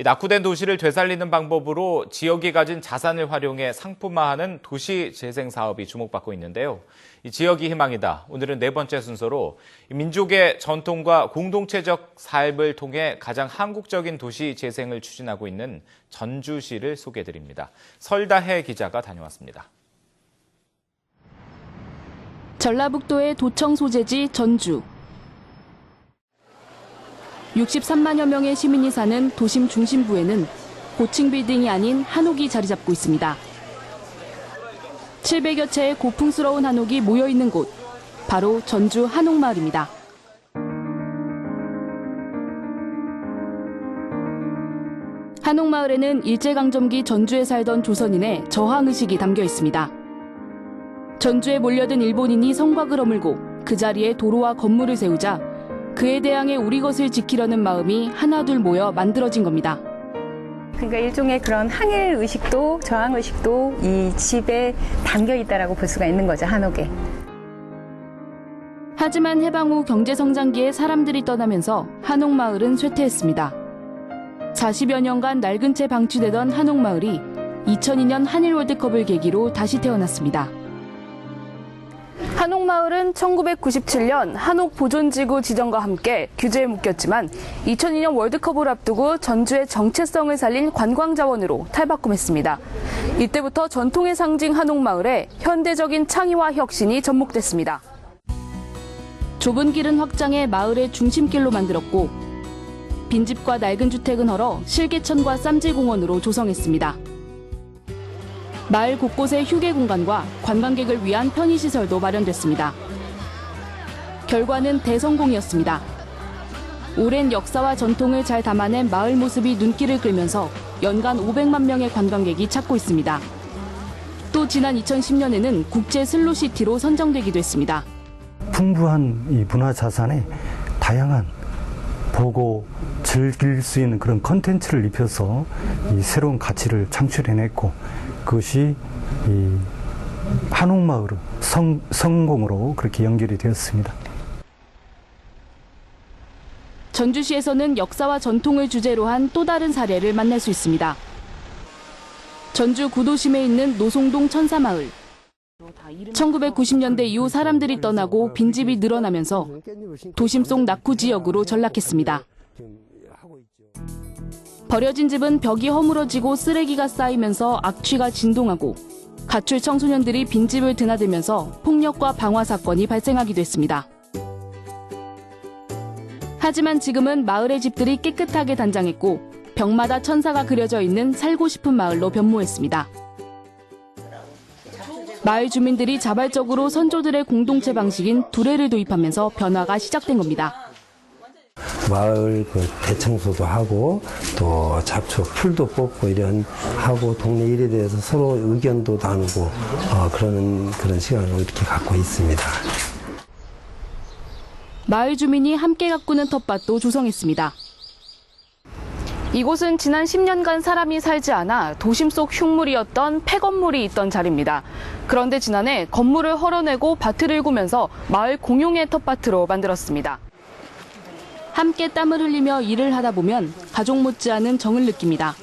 낙후된 도시를 되살리는 방법으로 지역이 가진 자산을 활용해 상품화하는 도시 재생 사업이 주목받고 있는데요. 이 지역이 희망이다. 오늘은 네 번째 순서로 민족의 전통과 공동체적 삶을 통해 가장 한국적인 도시 재생을 추진하고 있는 전주시를 소개해드립니다. 설다혜 기자가 다녀왔습니다. 전라북도의 도청 소재지 전주. 63만여 명의 시민이 사는 도심 중심부에는 고층 빌딩이 아닌 한옥이 자리 잡고 있습니다. 700여 채의 고풍스러운 한옥이 모여있는 곳, 바로 전주 한옥마을입니다. 한옥마을에는 일제강점기 전주에 살던 조선인의 저항의식이 담겨 있습니다. 전주에 몰려든 일본인이 성곽을 허물고 그 자리에 도로와 건물을 세우자 그에 대항해 우리 것을 지키려는 마음이 하나둘 모여 만들어진 겁니다. 그러니까 일종의 그런 항일 의식도 저항 의식도 이 집에 담겨 있다라고 볼 수가 있는 거죠, 한옥에. 하지만 해방 후 경제 성장기에 사람들이 떠나면서 한옥마을은 쇠퇴했습니다. 40여 년간 낡은 채 방치되던 한옥마을이 2002년 한일 월드컵을 계기로 다시 태어났습니다. 한옥마을은 1997년 한옥보존지구 지정과 함께 규제에 묶였지만 2002년 월드컵을 앞두고 전주의 정체성을 살린 관광자원으로 탈바꿈했습니다. 이때부터 전통의 상징 한옥마을에 현대적인 창의와 혁신이 접목됐습니다. 좁은 길은 확장해 마을의 중심길로 만들었고 빈집과 낡은 주택은 헐어 실개천과 쌈질공원으로 조성했습니다. 마을 곳곳에 휴게 공간과 관광객을 위한 편의시설도 마련됐습니다. 결과는 대성공이었습니다. 오랜 역사와 전통을 잘 담아낸 마을 모습이 눈길을 끌면서 연간 500만 명의 관광객이 찾고 있습니다. 또 지난 2010년에는 국제 슬로시티로 선정되기도 했습니다. 풍부한 이 문화자산에 다양한 보고 즐길 수 있는 그런 콘텐츠를 입혀서 이 새로운 가치를 창출해냈고 그것이 이 한옥마을의 성공으로 그렇게 연결이 되었습니다. 전주시에서는 역사와 전통을 주제로 한 또 다른 사례를 만날 수 있습니다. 전주 구도심에 있는 노송동 천사마을. 1990년대 이후 사람들이 떠나고 빈집이 늘어나면서 도심 속 낙후 지역으로 전락했습니다. 버려진 집은 벽이 허물어지고 쓰레기가 쌓이면서 악취가 진동하고 가출 청소년들이 빈집을 드나들면서 폭력과 방화 사건이 발생하기도 했습니다. 하지만 지금은 마을의 집들이 깨끗하게 단장했고 벽마다 천사가 그려져 있는 살고 싶은 마을로 변모했습니다. 마을 주민들이 자발적으로 선조들의 공동체 방식인 두레를 도입하면서 변화가 시작된 겁니다. 마을 대청소도 하고 또 잡초 풀도 뽑고 이런 하고 동네 일에 대해서 서로 의견도 나누고 그런 시간을 이렇게 갖고 있습니다. 마을 주민이 함께 가꾸는 텃밭도 조성했습니다. 이곳은 지난 10년간 사람이 살지 않아 도심 속 흉물이었던 폐건물이 있던 자리입니다. 그런데 지난해 건물을 헐어내고 밭을 일구면서 마을 공용의 텃밭으로 만들었습니다. 함께 땀을 흘리며 일을 하다 보면 가족 못지않은 정을 느낍니다.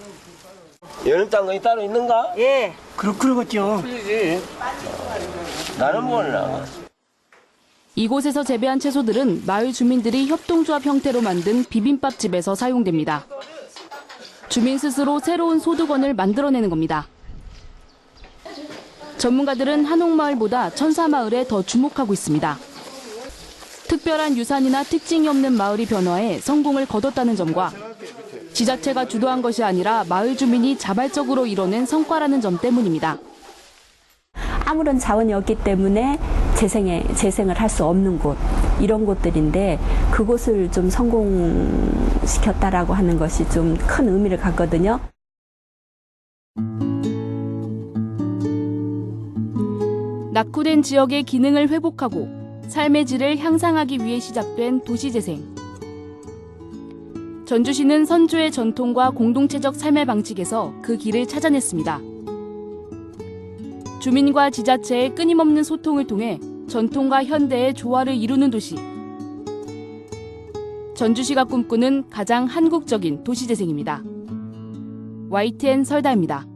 여름장건이 따로 있는가? 예. 그렇겠죠. 틀리지. 나는 몰라. 이곳에서 재배한 채소들은 마을 주민들이 협동조합 형태로 만든 비빔밥집에서 사용됩니다. 주민 스스로 새로운 소득원을 만들어내는 겁니다. 전문가들은 한옥마을보다 천사마을에 더 주목하고 있습니다. 특별한 유산이나 특징이 없는 마을이 변화해 성공을 거뒀다는 점과 지자체가 주도한 것이 아니라 마을 주민이 자발적으로 이뤄낸 성과라는 점 때문입니다. 아무런 자원이 없기 때문에 재생을 할 수 없는 곳, 이런 곳들인데 그곳을 좀 성공시켰다라고 하는 것이 좀 큰 의미를 갖거든요. 낙후된 지역의 기능을 회복하고 삶의 질을 향상하기 위해 시작된 도시재생. 전주시는 선조의 전통과 공동체적 삶의 방식에서 그 길을 찾아냈습니다. 주민과 지자체의 끊임없는 소통을 통해 전통과 현대의 조화를 이루는 도시. 전주시가 꿈꾸는 가장 한국적인 도시재생입니다. YTN 설다입니다.